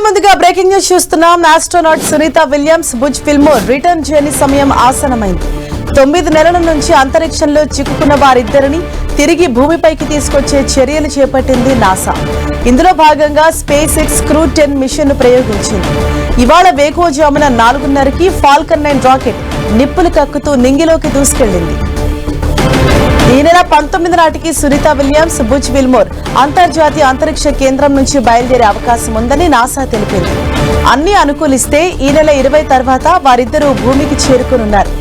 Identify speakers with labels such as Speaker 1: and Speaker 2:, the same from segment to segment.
Speaker 1: ముందుగా breaking news చూస్తున్నాం. Astronaut Sunita Williams Butch Wilmore return journey సమయం ఆసనమైంది. 9 నెలల నుంచి అంతరిక్షంలో చిక్కుకున్న వారిద్దరిని తిరిగి భూమిపైకి తీసుకొచ్చే చర్యలు చేపట్టింది నాసా. ఇందులో భాగంగా స్పేస్ ఎక్స్ క్రూ 10 మిషన్ ను ప్రయోగించింది. ఇవాళ వేకువజామున 4:30కి ఫాల్కన్ 9 రాకెట్ నిప్పులు కక్కుతూ నింగిలోకి దూసుకెళ్లింది. ఈ నెల 19 నాటికి సునీత విలియమ్స్ బుజ్ విల్మోర్ అంతర్జాతీయ అంతరిక్ష కేంద్రం నుంచి బయలుదేరే అవకాశం ఉందని నాసా తెలిపింది. అన్ని అనుకూలిస్తే ఈ నెల 20 తర్వాత వారిద్దరూ భూమికి చేరుకునున్నారు.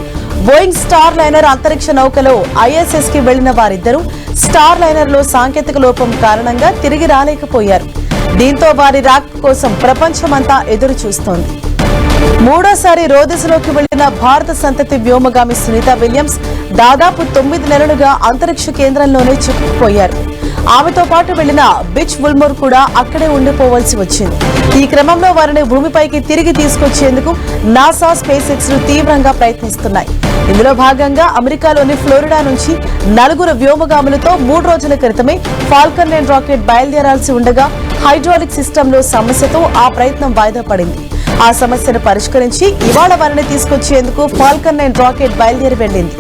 Speaker 1: బోయింగ్ స్టార్ లైనర్ అంతరిక్ష నౌకలో ISS కి వెళ్లిన వారిద్దరూ స్టార్ లైనర్ లో సాంకేతిక లోపం కారణంగా తిరిగి రాలేకపోయారు. దీంతో వారి రాక కోసం ప్రపంచమంతా ఎదురు చూస్తోంది. మూడోసారి రోదసిలోకి వెళ్లిన భారత సంతతి వ్యోమగామి సునీత విలియమ్స్ దాదాపు 9 నెలలుగా అంతరిక్ష కేంద్రంలోనే చిక్కుకుపోయారు. ఆమెతో పాటు వెళ్లిన బుజ్ విల్మోర్ కూడా అక్కడే ఉండిపోవాల్సి వచ్చింది. ఈ క్రమంలో వారిని భూమిపైకి తిరిగి తీసుకొచ్చేందుకు నాసా స్పేస్ ఎక్స్ లు తీవ్రంగా ప్రయత్నిస్తున్నాయి. ఇందులో భాగంగా అమెరికాలోని ఫ్లోరిడా నుంచి 4 వ్యోమగాములతో 3 రోజుల క్రితమే ఫాల్కన్ 9 రాకెట్ బయలుదేరాల్సి ఉండగా హైడ్రాలిక్ సిస్టంలో సమస్యతో ఆ ప్రయత్నం వాయిదా పడింది. ఆ సమస్యను పరిష్కరించి ఇవాళ వారిని తీసుకొచ్చేందుకు ఫాల్కన్ 9 రాకెట్ బయలుదేరి వెళ్లింది.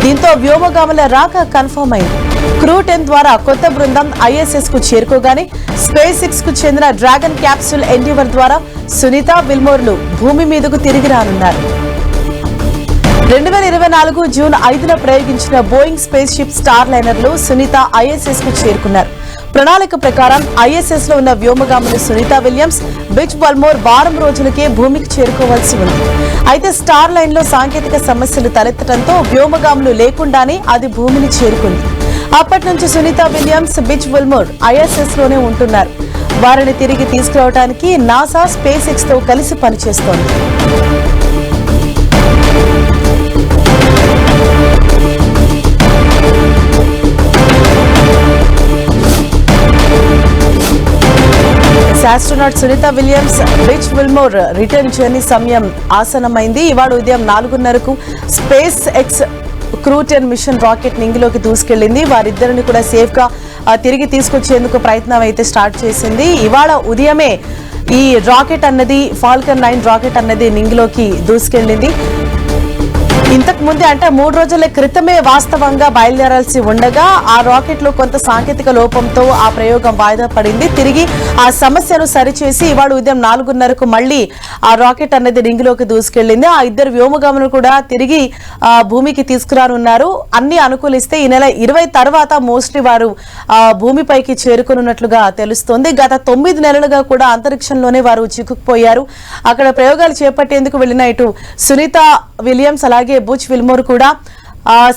Speaker 1: దీంతో వ్యోమగాముల రాక కన్ఫర్మ్ అయింది. క్రూ 10 ద్వారా కొత్త బృందం ISS కు చేరుకోగానే స్పేస్ ఎక్స్ కు చెందిన డ్రాగన్ క్యాప్సూల్ ఎండివర్ ద్వారా సునీత విల్మోర్లు భూమి మీదకు తిరిగి రానున్నారు. 2024 జూన్ 5న ప్రయోగించిన Boeing space ship star liner లో సునీత ISS కు చేరుకున్నారు. ప్రణాళిక ప్రకారం ISS లో ఉన్న వ్యోమగాములు సునీత విలియమ్స్ బుజ్ విల్మోర్ వారం రోజులకే భూమికి చేరుకోవాల్సి ఉంది. అయితే స్టార్ లైన్ లో సాంకేతిక సమస్యలు తలెత్తడంతో వ్యోమగాములు లేకుండానే అది భూమిని చేరుకుంది. అప్పటి నుంచి Sunitha Williams Butch Wilmore ISS లోనే ఉంటున్నారు. వారిని తిరిగి తీసుకురావడానికి నాసా స్పేస్ ఎక్స్ తో కలిసి పనిచేస్తోంది. Astronaut Sunita Williams Butch Wilmore return journey సమయం ఆసనమైంది. ఇవాళ ఉదయం 4:30కు SpaceX crew 10 mission rocket నింగిలోకి దూసుకెళ్లింది. వారిద్దరిని కూడా సేఫ్ గా తిరిగి తీసుకొచ్చేందుకు ప్రయత్నం అయితే స్టార్ట్ చేసింది. ఇవాళ ఉదయమే ఈ రాకెట్ అన్నది ఫాల్కన్ 9 రాకెట్ అన్నది నింగిలోకి దూసుకెళ్లింది. ఇంతకు ముందే అంటే 3 రోజుల క్రితమే వాస్తవంగా బయలుదేరాల్సి ఉండగా ఆ రాకెట్ లో కొంత సాంకేతిక లోపంతో ఆ ప్రయోగం వాయిదా పడింది. తిరిగి ఆ సమస్యను సరిచేసి ఇవాళ ఉదయం 4:30కు మళ్లీ ఆ రాకెట్ అనేది రింగులోకి దూసుకెళ్లింది. ఆ 2 వ్యోమగాములను కూడా తిరిగి భూమికి తీసుకురానున్నారు. అన్ని అనుకూలిస్తే ఈ నెల 20 తర్వాత మోస్ట్లీ వారు భూమిపైకి చేరుకున్నట్లుగా తెలుస్తోంది. గత 9 నెలలుగా కూడా అంతరిక్షంలోనే వారు చిక్కుకుపోయారు. అక్కడ ప్రయోగాలు చేపట్టేందుకు వెళ్లిన ఇటు సునీత విలియమ్స్ అలాగే బుజ్ విల్మోర్ కూడా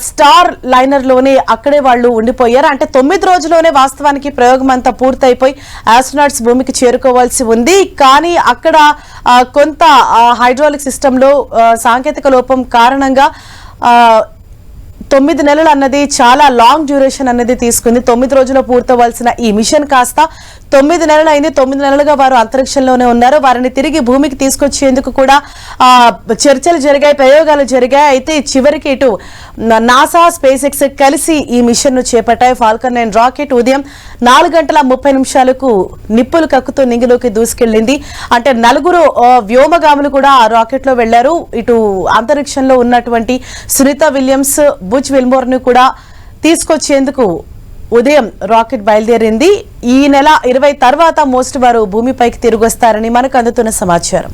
Speaker 1: స్టార్ లైనర్ లోనే అక్కడే వాళ్ళు ఉండిపోయారు. అంటే 9 రోజుల్లోనే వాస్తవానికి ప్రయోగం అంతా పూర్తయిపోయి ఆస్ట్రోనాట్స్ భూమికి చేరుకోవాల్సి ఉంది. కానీ అక్కడ కొంత హైడ్రాలిక్ సిస్టంలో సాంకేతిక లోపం కారణంగా 9 నెలలు అన్నది చాలా లాంగ్ డ్యూరేషన్ అన్నది తీసుకుంది. 9 రోజుల్లో పూర్తవలసిన ఈ మిషన్ కాస్త 9 నెలలు అయింది. 9 నెలలుగా వారు అంతరిక్షంలోనే ఉన్నారు. వారిని తిరిగి భూమికి తీసుకొచ్చేందుకు కూడా చర్చలు జరిగాయి, ప్రయోగాలు జరిగాయి. అయితే చివరికి ఇటు నాసా స్పేస్ ఎక్స్ కలిసి ఈ మిషన్ ను చేపట్టాయి. ఫాల్కన్ 9 రాకెట్ ఉదయం 4:30 నిప్పులు కక్కుతూ నింగిలోకి దూసుకెళ్లింది. అంటే 4 వ్యోమగాములు కూడా ఆ రాకెట్ లో వెళ్లారు. ఇటు అంతరిక్షంలో ఉన్నటువంటి సునీత విలియమ్స్ బుజ్ విల్మోర్ ను కూడా తీసుకొచ్చేందుకు ఉదయం రాకెట్ బయలుదేరింది. ఈ నెల 20 తర్వాత మోస్ట్ వారు భూమిపైకి తిరిగి వస్తారని మనకు అందుతున్న సమాచారం.